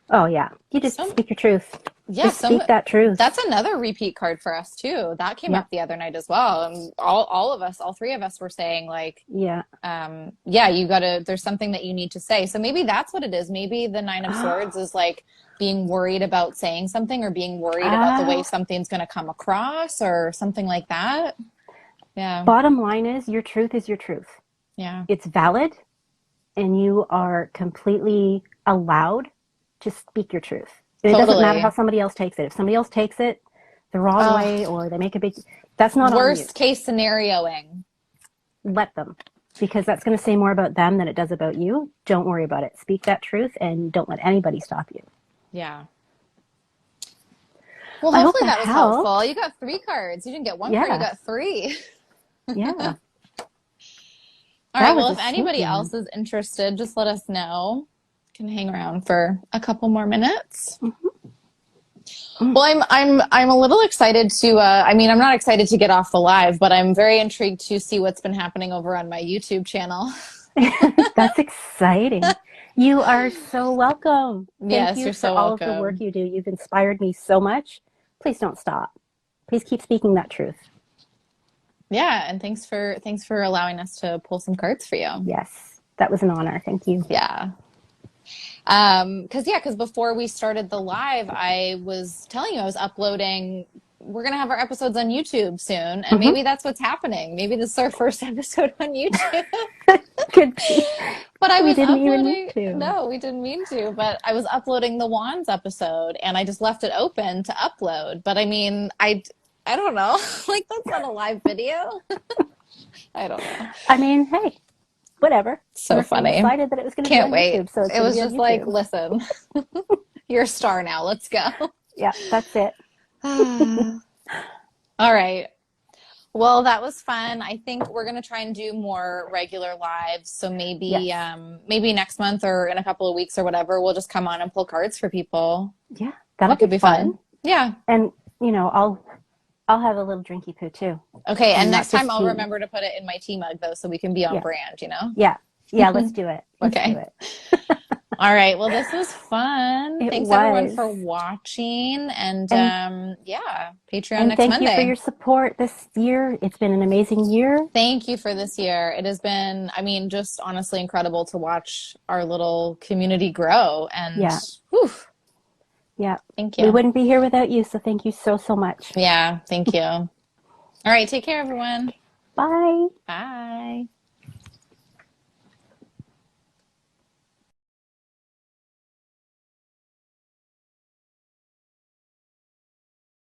Oh, yeah. You just speak your truth. Yeah, just speak that truth. That's another repeat card for us, too. That came up the other night as well. And all of us, all three of us were saying, like, you gotta, there's something that you need to say. So maybe that's what it is. Maybe the Nine of Swords is like being worried about saying something, or being worried about the way something's going to come across, or something like that. Yeah. Bottom line is, your truth is your truth. Yeah. It's valid, and you are completely allowed to speak your truth. And it doesn't matter how somebody else takes it. If somebody else takes it the wrong way, or they make a big, that's not worst case scenarioing. Let them, because that's going to say more about them than it does about you. Don't worry about it. Speak that truth, and don't let anybody stop you. Yeah. Well, hopefully that was helpful. You got 3 cards. You didn't get 1 card, you got 3. Yeah. All right. Well, if anybody else is interested, just let us know. Can hang around for a couple more minutes. Well, I'm a little excited to, I mean, I'm not excited to get off the live, but I'm very intrigued to see what's been happening over on my YouTube channel. That's exciting. You are so welcome. Yes, you're so welcome. For all of the work you do. You've inspired me so much. Please don't stop. Please keep speaking that truth. Yeah, and thanks for allowing us to pull some cards for you. Yes, that was an honor. Thank you. Yeah. Because before we started the live, I was telling you I was uploading. We're gonna have our episodes on YouTube soon, and maybe that's what's happening. Maybe this is our first episode on YouTube. Could be. But I was uploading. No, we didn't mean to. But I was uploading the Wands episode, and I just left it open to upload. But I mean, I don't know. Like, that's not a live video. I don't know. I mean, hey. Whatever. So funny. Decided that it was going to be on YouTube, so it was just like, listen, you're a star now. Let's go. Yeah, that's it. All right. Well, that was fun. I think we're going to try and do more regular lives. So maybe, maybe next month or in a couple of weeks or whatever, we'll just come on and pull cards for people. Yeah, that could be fun. Yeah. And, you know, I'll have a little drinky poo too. Okay, and next time I'll remember to put it in my tea mug, though, so we can be on brand, you know? Yeah, let's do it. Let's do it. All right, well, this was fun. Thanks, everyone, for watching. And Patreon next Monday. Thank you for your support this year. It's been an amazing year. Thank you for this year. It has been, I mean, just honestly incredible to watch our little community grow. And yeah. Thank you. We wouldn't be here without you, so thank you so much. Yeah, thank you. All right, take care, everyone. Bye. Bye.